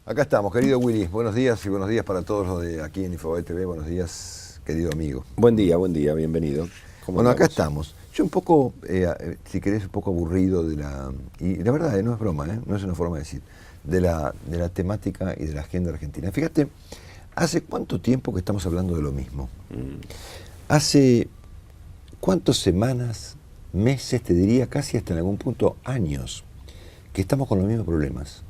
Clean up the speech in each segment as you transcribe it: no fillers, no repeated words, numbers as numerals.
Acá estamos, querido Willy. Buenos días y buenos días para todos los de aquí en Infobae TV. Buenos días, querido amigo. Buen día, bienvenido. Bueno, acá estamos. Yo un poco, si querés, un poco aburrido de la... Y la verdad, no es broma, no es una forma de decir, de la temática y de la agenda argentina. Fíjate, ¿hace cuánto tiempo que estamos hablando de lo mismo? Hace cuántas semanas, meses, te diría, casi hasta en algún punto años, que estamos con los mismos problemas,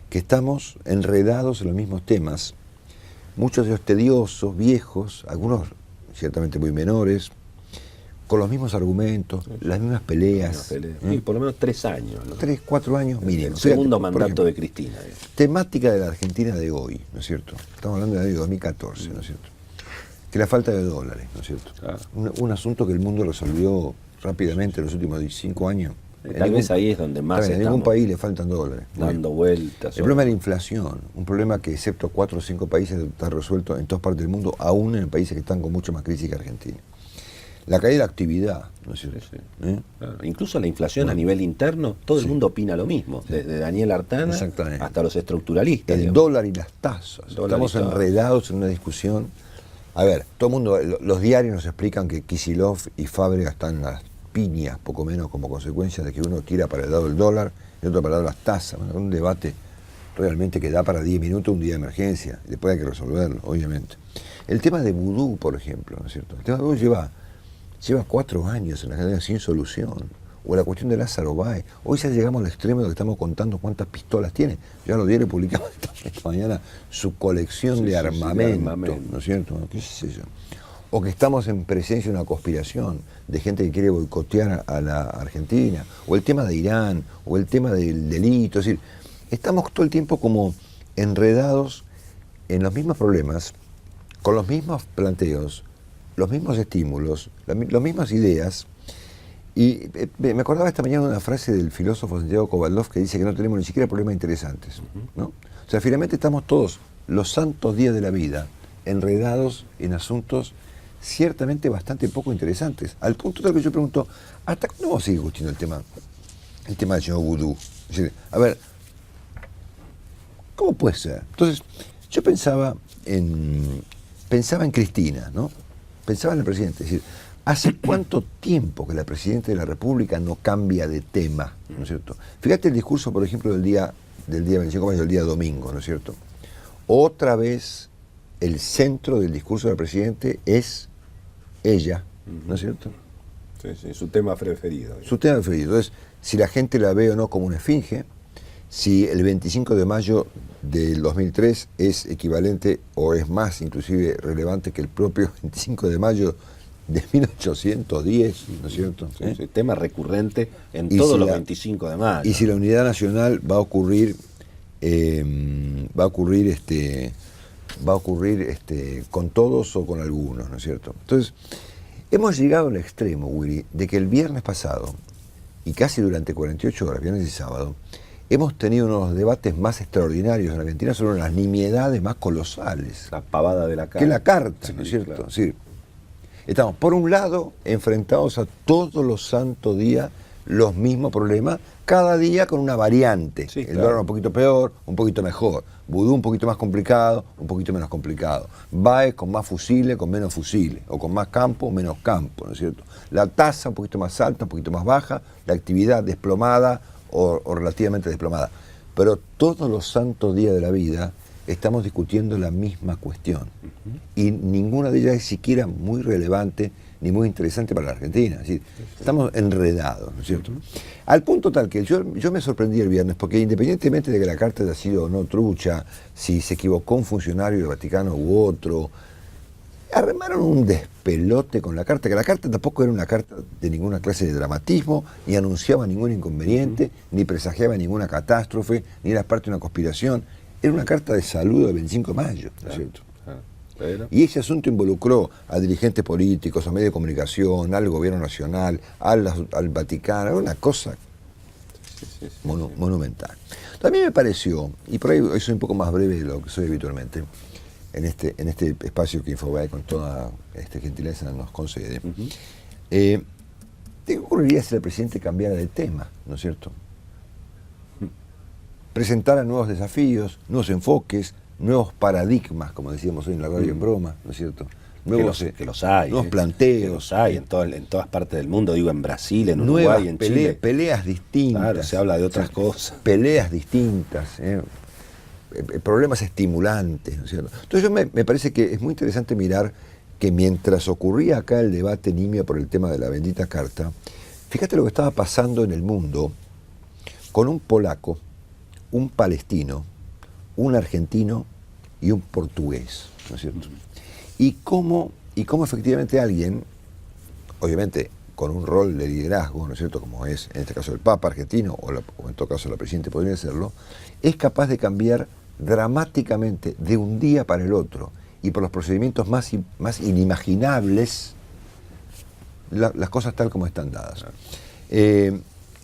que estamos enredados en los mismos temas, muchos de ellos tediosos, viejos, algunos ciertamente muy menores, con los mismos argumentos, las mismas peleas. Sí, por lo menos 3 años, ¿no? 3, 4 años mínimo. El segundo Fíjate, mandato ejemplo, de Cristina. Temática de la Argentina de hoy, ¿no es cierto? Estamos hablando del año 2014, ¿no es cierto? Que la falta de dólares, ¿no es cierto? Un asunto que el mundo resolvió rápidamente en los últimos 5 años. Tal vez ahí es donde más en ningún estamos país le faltan dólares. dando vueltas. El problema de la inflación, un problema que excepto 4 o 5 países está resuelto en todas partes del mundo, aún en países que están con mucho más crisis que Argentina. La caída de la actividad, ¿no es cierto? Sí. Claro. Incluso la inflación a nivel interno, todo el mundo opina lo mismo, desde Daniel Artana hasta los estructuralistas. El dólar y las tasas. Estamos enredados en una discusión. A ver, todo el mundo, los diarios nos explican que Kicillof y Fábrega están en las piñas, poco menos como consecuencia de que uno tira para el lado del dólar y otro para el lado de las tasas. Bueno, un debate realmente que da para 10 minutos un día de emergencia. Después hay que resolverlo, obviamente. El tema de vudú, por ejemplo, ¿no es cierto? El tema de vudú lleva 4 años en la cadena sin solución. O la cuestión de Lázaro Báez. Hoy ya llegamos al extremo de que estamos contando cuántas pistolas tiene. Ya los diarios publicamos esta mañana su colección de armamento, ¿no es cierto? ¿Qué sé yo? O que estamos en presencia de una conspiración de gente que quiere boicotear a la Argentina, o el tema de Irán, o el tema del delito. Es decir, estamos todo el tiempo como enredados en los mismos problemas, con los mismos planteos, los mismos estímulos, las mismas ideas. Y me acordaba esta mañana de una frase del filósofo Santiago Kovaldov que dice que no tenemos ni siquiera problemas interesantes, ¿no? O sea, finalmente estamos todos los santos días de la vida enredados en asuntos ciertamente bastante poco interesantes, al punto tal que yo pregunto, ¿hasta cuándo vamos a seguir discutiendo el tema del señor Vudú? Es decir, a ver, ¿cómo puede ser? Entonces, yo pensaba en Cristina, ¿no? Pensaba en el presidente, es decir, ¿hace cuánto tiempo que la Presidenta de la República no cambia de tema, ¿no es cierto? Fíjate el discurso, por ejemplo, del día 25 de mayo, del día domingo, ¿no es cierto? Otra vez el centro del discurso del presidente es ella, ¿no es cierto? Sí, su tema preferido. Su tema preferido. Entonces, si la gente la ve o no como una esfinge, si el 25 de mayo del 2003 es equivalente o es más inclusive relevante que el propio 25 de mayo de 1810, ¿no es cierto? Sí, tema recurrente en todos los 25 de mayo. Y si la unidad nacional va a ocurrir con todos o con algunos, ¿no es cierto? Entonces, hemos llegado al extremo, Willy, de que el viernes pasado, y casi durante 48 horas, viernes y sábado, hemos tenido unos debates más extraordinarios en Argentina sobre las nimiedades más colosales. La pavada de la carta. Que la carta, ¿no es cierto? Claro. Sí. Estamos, por un lado, enfrentados a todos los santos días los mismos problemas, cada día con una variante. Sí, el dólar un poquito peor, un poquito mejor. Vudú un poquito más complicado, un poquito menos complicado. Báez con más fusiles, con menos fusiles. O con más campo, menos campo, ¿no es cierto? La tasa un poquito más alta, un poquito más baja. La actividad desplomada o relativamente desplomada. Pero todos los santos días de la vida estamos discutiendo la misma cuestión. Y ninguna de ellas es siquiera muy relevante ni muy interesante para la Argentina. Es decir, estamos enredados, ¿no es cierto? Al punto tal que yo me sorprendí el viernes, porque independientemente de que la carta haya sido o no trucha, si se equivocó un funcionario del Vaticano u otro, armaron un despelote con la carta, que la carta tampoco era una carta de ninguna clase de dramatismo, ni anunciaba ningún inconveniente, ni presagiaba ninguna catástrofe, ni era parte de una conspiración. Era una carta de saludo del 25 de mayo, ¿no es cierto? Y ese asunto involucró a dirigentes políticos, a medios de comunicación, al gobierno nacional, al Vaticano, era una cosa monumental. También me pareció, y por ahí soy un poco más breve de lo que soy habitualmente, en este espacio que Infobae con toda gentileza nos concede, ¿qué ocurriría si el presidente cambiara de tema, ¿no es cierto? presentara nuevos desafíos, nuevos enfoques, nuevos paradigmas, como decíamos hoy en la radio en broma, ¿no es cierto? Nuevos, que los hay. Nuevos planteos. Que los hay en todas partes del mundo, digo, en Brasil, en Uruguay, en Chile. Peleas distintas. Claro, se habla de otras cosas. Peleas distintas, problemas estimulantes, ¿no es cierto? Entonces me parece que es muy interesante mirar que mientras ocurría acá el debate nimio por el tema de la bendita carta, fíjate lo que estaba pasando en el mundo con un polaco, un palestino, un argentino y un portugués, ¿no es cierto? Y cómo efectivamente alguien, obviamente con un rol de liderazgo, ¿no es cierto?, como es en este caso el Papa argentino, o en todo caso la Presidenta podría serlo, es capaz de cambiar dramáticamente de un día para el otro y por los procedimientos más inimaginables las cosas tal como están dadas.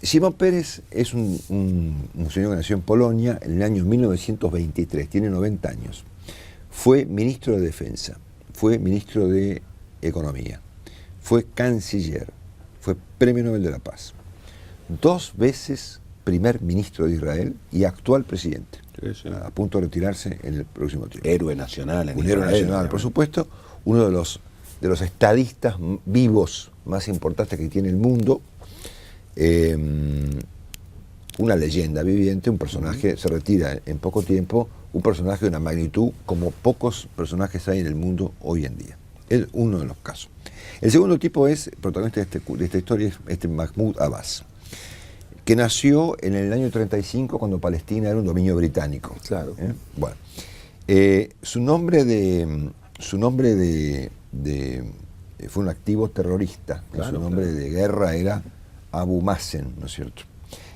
Simón Pérez es un señor que nació en Polonia en el año 1923, tiene 90 años. Fue ministro de Defensa, fue ministro de Economía, fue canciller, fue Premio Nobel de la Paz, 2 veces primer ministro de Israel y actual presidente, a punto de retirarse en el próximo tiempo. Héroe nacional en un Israel. Héroe nacional, por supuesto, uno de los estadistas vivos más importantes que tiene el mundo, una leyenda viviente, un personaje, se retira en poco tiempo, un personaje de una magnitud como pocos personajes hay en el mundo hoy en día. Es uno de los casos. El segundo tipo es, protagonista de esta historia, es Mahmoud Abbas, que nació en el año 35 cuando Palestina era un dominio británico. Claro. Bueno, su nombre fue un activo terrorista, claro, su nombre de guerra era Abu Mazen, ¿no es cierto?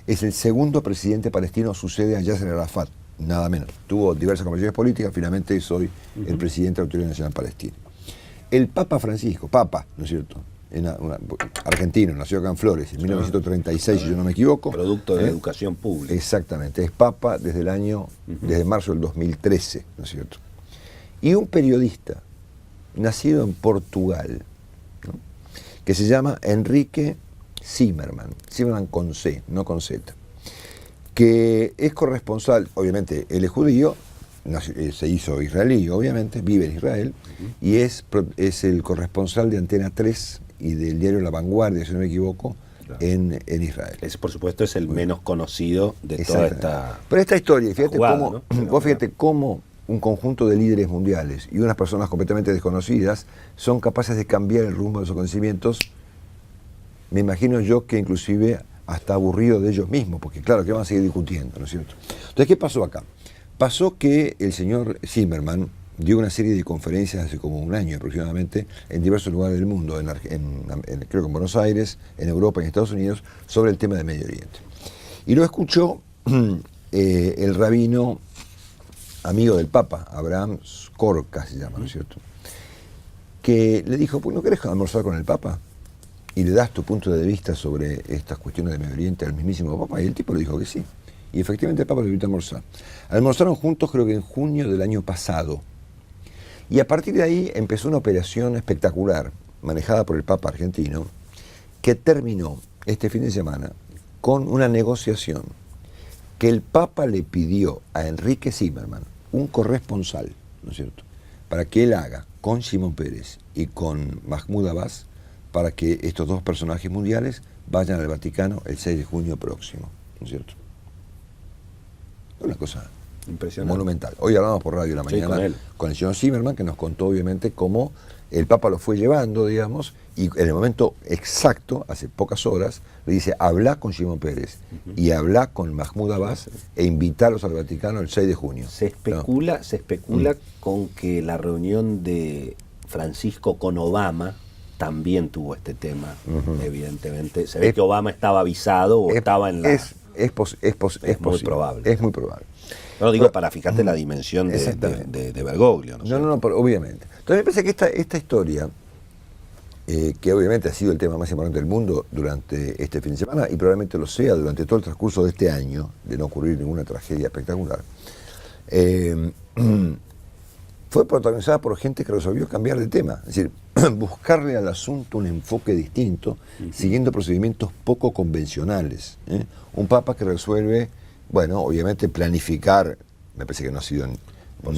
Es el segundo presidente palestino, sucede a Yasser Arafat, nada menos. Tuvo diversas conversaciones políticas, finalmente es hoy el presidente de la Autoridad Nacional Palestina. El Papa Francisco, ¿no es cierto? Argentino, nació acá en Flores, en 1936, si yo no me equivoco. Producto de la educación pública. Exactamente, es Papa desde desde marzo del 2013, ¿no es cierto? Y un periodista, nacido en Portugal, ¿no?, que se llama Enrique Zimmermann con C, no con Z, que es corresponsal, obviamente él es judío, se hizo israelí, obviamente, vive en Israel, y es el corresponsal de Antena 3 y del diario La Vanguardia, si no me equivoco, claro, en Israel. Ese, por supuesto, es el menos conocido de toda esta... Pero esta historia, fíjate jugada, cómo, ¿no? vos fíjate cómo un conjunto de líderes mundiales y unas personas completamente desconocidas son capaces de cambiar el rumbo de sus acontecimientos. Me imagino yo que inclusive hasta aburrido de ellos mismos, porque claro, que van a seguir discutiendo, ¿no es cierto? Entonces, ¿qué pasó acá? Pasó que el señor Zimmermann dio una serie de conferencias hace como un año aproximadamente en diversos lugares del mundo, creo que en Buenos Aires, en Europa y en Estados Unidos, sobre el tema del Medio Oriente. Y lo escuchó el rabino amigo del Papa, Abraham Skorka se llama, ¿no es cierto?, que le dijo, pues, ¿no querés almorzar con el Papa? Y le das tu punto de vista sobre estas cuestiones de Medio Oriente al mismísimo Papa. Y el tipo le dijo que sí. Y efectivamente el Papa lo invitó a almorzar. Almorzaron juntos creo que en junio del año pasado. Y a partir de ahí empezó una operación espectacular, manejada por el Papa argentino, que terminó este fin de semana con una negociación que el Papa le pidió a Enrique Zimmermann, un corresponsal, ¿no es cierto?, para que él haga con Simón Pérez y con Mahmoud Abbas, para que estos dos personajes mundiales vayan al Vaticano el 6 de junio próximo, ¿no es cierto? Una cosa impresionante, monumental. Hoy hablamos por radio la mañana con el señor Zimmermann, que nos contó obviamente cómo el Papa lo fue llevando, digamos, y en el momento exacto, hace pocas horas, le dice, habla con Simón Pérez y habla con Mahmoud Abbas e invitarlos al Vaticano el 6 de junio. Se especula con que la reunión de Francisco con Obama también tuvo este tema, evidentemente. Se ve que Obama estaba avisado o estaba en la... Es muy probable. Es muy probable. No digo para fijarte la dimensión de Bergoglio. No, pero obviamente. Entonces me parece que esta historia, que obviamente ha sido el tema más importante del mundo durante este fin de semana, y probablemente lo sea durante todo el transcurso de este año, de no ocurrir ninguna tragedia espectacular, fue protagonizada por gente que resolvió cambiar de tema, es decir, buscarle al asunto un enfoque distinto, siguiendo procedimientos poco convencionales. Un Papa que resuelve Bueno, obviamente planificar, me parece que no ha sido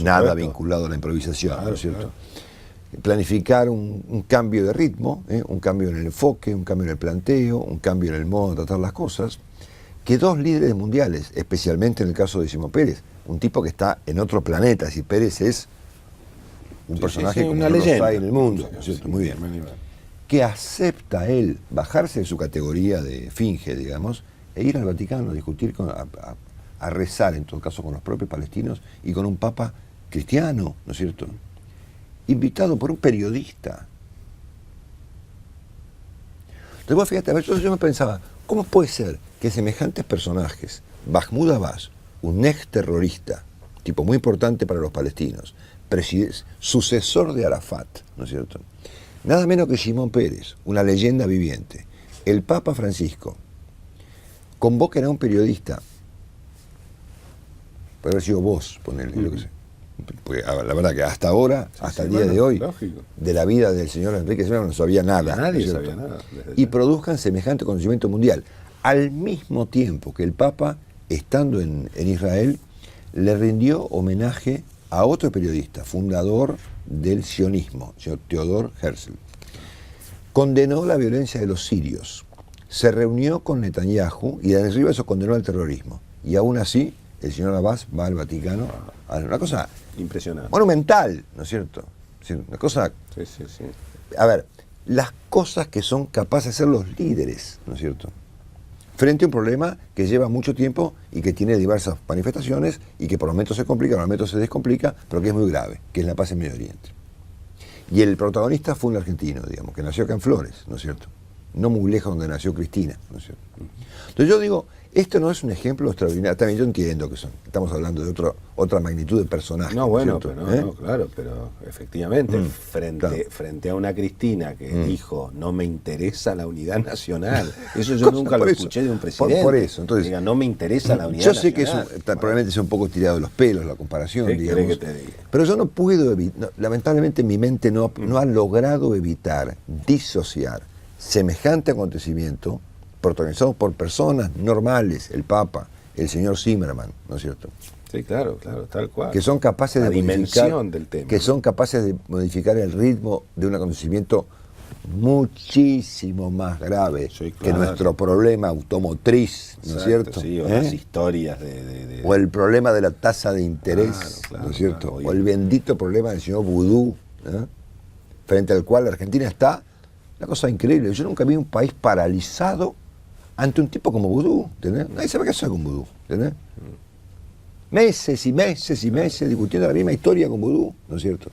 nada vinculado a la improvisación, claro, ¿no es cierto? Claro. Planificar un cambio de ritmo, un cambio en el enfoque, un cambio en el planteo, un cambio en el modo de tratar las cosas, que dos líderes mundiales, especialmente en el caso de Simón Pérez, un tipo que está en otro planeta, si Pérez es un personaje como una no los leyenda hay en el mundo, ¿no es cierto? Muy bien. Que acepta él bajarse de su categoría de finge, digamos, e ir al Vaticano a discutir, a rezar, en todo caso, con los propios palestinos y con un papa cristiano, ¿no es cierto? Invitado por un periodista. Entonces vos fíjate, a ver, yo me pensaba, ¿cómo puede ser que semejantes personajes, Mahmoud Abbas, un ex terrorista, tipo muy importante para los palestinos, sucesor de Arafat, ¿no es cierto? Nada menos que Simón Pérez, una leyenda viviente, el Papa Francisco, convoquen a un periodista, puede haber sido vos, ponele, lo que sé. Porque la verdad que hasta ahora, hasta el día de hoy, lógico, de la vida del señor Enrique Semana no sabía nada. Nadie sabía nada. Y produzcan semejante conocimiento mundial. Al mismo tiempo que el Papa, estando en Israel, le rindió homenaje a otro periodista, fundador del sionismo, el señor Theodor Herzl. Condenó la violencia de los sirios, se reunió con Netanyahu y de arriba eso condenó al terrorismo. Y aún así, el señor Abbas va al Vaticano a una cosa impresionante, monumental, ¿no es cierto? Una cosa... Sí, sí, sí. A ver, las cosas que son capaces de hacer los líderes, ¿no es cierto? Frente a un problema que lleva mucho tiempo y que tiene diversas manifestaciones y que por momentos se complica, por momentos se descomplica, pero que es muy grave, que es la paz en Medio Oriente. Y el protagonista fue un argentino, digamos, que nació acá en Flores, ¿no es cierto? No muy lejos donde nació Cristina, ¿no es cierto? Entonces yo digo, esto no es un ejemplo extraordinario. También yo entiendo que estamos hablando de otra magnitud de personaje. No, bueno, pero no, claro, pero efectivamente, frente a una Cristina que dijo, no me interesa la unidad nacional, eso yo nunca lo escuché de un presidente. Por eso, entonces, diga, no me interesa la unidad nacional. Yo sé nacional. que probablemente sea un poco tirado de los pelos la comparación, ¿Qué digamos. querés que te diga? Pero yo no puedo evitar, lamentablemente mi mente no ha logrado evitar, disociar semejante acontecimiento protagonizado por personas normales, el Papa, el señor Zimmerman, ¿no es cierto? Sí, claro, tal cual. Que son capaces de dimensión del tema. Que son capaces de modificar el ritmo de un acontecimiento muchísimo más grave que nuestro problema automotriz, ¿no es cierto? Sí, o las historias o el problema de la tasa de interés, ¿no es cierto? O el bendito problema del señor Vudú, frente al cual la Argentina está, una cosa increíble. Yo nunca vi un país paralizado ante un tipo como Vudú, ¿entendés? Nadie sabe qué hacer con Vudú, ¿entendés? Meses y meses y meses discutiendo la misma historia con Vudú, ¿no es cierto?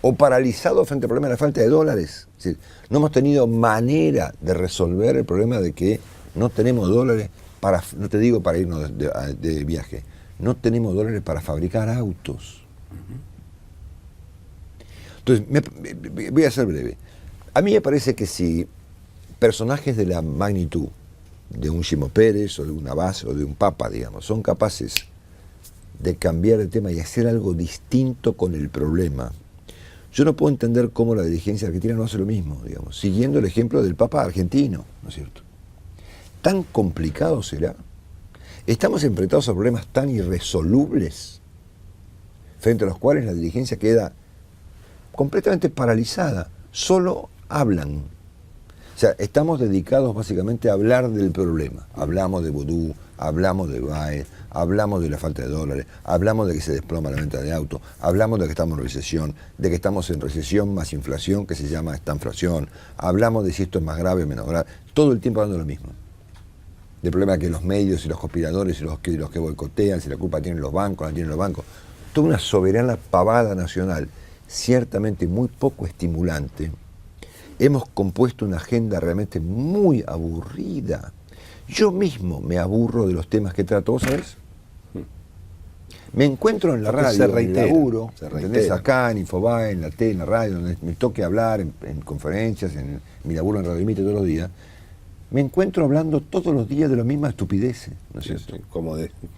O paralizado frente al problema de la falta de dólares. Es decir, no hemos tenido manera de resolver el problema de que no tenemos dólares para, no te digo para irnos de viaje, no tenemos dólares para fabricar autos. Entonces, voy a ser breve. A mí me parece que si personajes de la magnitud de un Simón Pérez o de un Abbas o de un Papa, digamos, son capaces de cambiar el tema y hacer algo distinto con el problema, yo no puedo entender cómo la dirigencia argentina no hace lo mismo, digamos, siguiendo el ejemplo del Papa argentino, ¿no es cierto? ¿Tan complicado será? ¿Estamos enfrentados a problemas tan irresolubles frente a los cuales la dirigencia queda completamente paralizada? Solo hablan. O sea, estamos dedicados básicamente a hablar del problema. Hablamos de Vudú, hablamos de Baez, hablamos de la falta de dólares, hablamos de que se desploma la venta de autos, hablamos de que estamos en recesión, de que estamos en recesión más inflación, que se llama estanflación, hablamos de si esto es más grave o menos grave, todo el tiempo hablando de lo mismo. Del problema que los medios y los conspiradores y los que boicotean, si la culpa tienen los bancos, la tienen los bancos. Toda una soberana pavada nacional, ciertamente muy poco estimulante. Hemos compuesto una agenda realmente muy aburrida. Yo mismo me aburro de los temas que trato, ¿vos sabés? Me encuentro en la radio, en el laburo, ¿entendés? Acá en Infobae, en la tele, en la radio, donde me toque hablar, en conferencias, en mi laburo en Radio Límite todos los días. Me encuentro hablando todos los días de la misma estupidez, ¿no es cierto? Sí,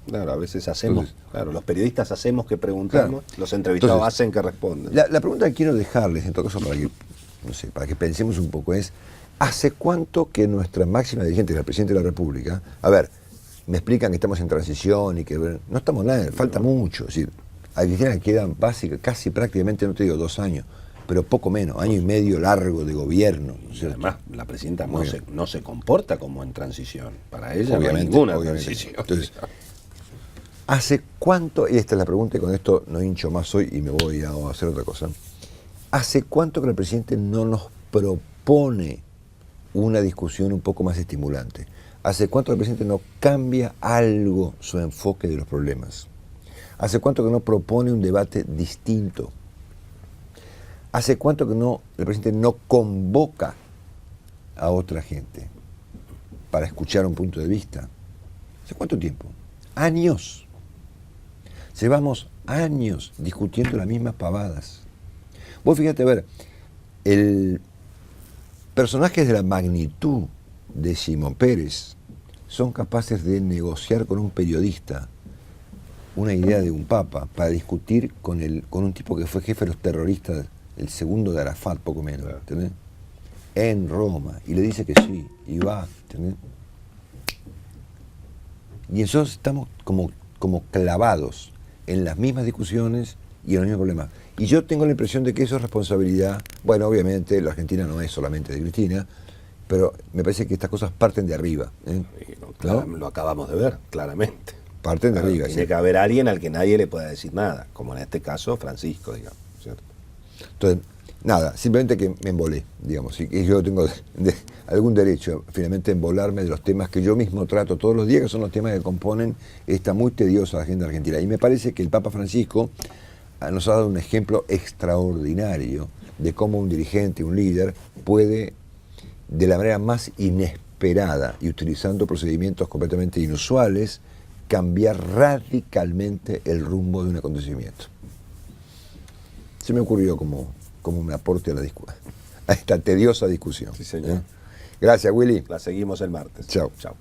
claro, a veces hacemos, los periodistas hacemos que preguntamos, los entrevistados hacen que respondan. La pregunta que quiero dejarles, en todo caso, para que pensemos un poco es, ¿hace cuánto que nuestra máxima dirigente, la Presidenta de la República, me explican que estamos en transición y que no estamos nada, falta mucho. Es decir, a Cristina quedan casi prácticamente, no te digo 2 años, pero poco menos, año y medio largo de gobierno. Y además, la presidenta no se comporta como en transición. Para ella no hay ninguna transición. Entonces, ¿hace cuánto, y esta es la pregunta y con esto no hincho más hoy y me voy a hacer otra cosa, ¿hace cuánto que el presidente no nos propone una discusión un poco más estimulante? ¿Hace cuánto que el presidente no cambia algo su enfoque de los problemas? ¿Hace cuánto que no propone un debate distinto? ¿Hace cuánto que el presidente no convoca a otra gente para escuchar un punto de vista? ¿Hace cuánto tiempo? Años. Llevamos años discutiendo las mismas pavadas. Vos fíjate, a ver, personajes de la magnitud de Simón Pérez son capaces de negociar con un periodista una idea de un papa para discutir con un tipo que fue jefe de los terroristas, el segundo de Arafat, poco menos, ¿entendés? En Roma, y le dice que sí, y va, ¿entendés? Y nosotros estamos como clavados en las mismas discusiones y en los mismos problemas. Y yo tengo la impresión de que eso es responsabilidad, bueno, obviamente la Argentina no es solamente de Cristina, pero me parece que estas cosas parten de arriba. ¿No? Lo acabamos de ver, claramente. Parten de arriba. Tiene que haber alguien al que nadie le pueda decir nada, como en este caso Francisco, digamos, ¿cierto? Entonces, nada, simplemente que me embolé, digamos, y yo tengo algún derecho finalmente a embolarme de los temas que yo mismo trato todos los días, que son los temas que componen esta muy tediosa agenda argentina. Y me parece que el Papa Francisco nos ha dado un ejemplo extraordinario de cómo un dirigente, un líder, puede, de la manera más inesperada y utilizando procedimientos completamente inusuales, cambiar radicalmente el rumbo de un acontecimiento. Se me ocurrió como un aporte a esta tediosa discusión. Sí, señor. Gracias, Willy. La seguimos el martes. Chao. Chao.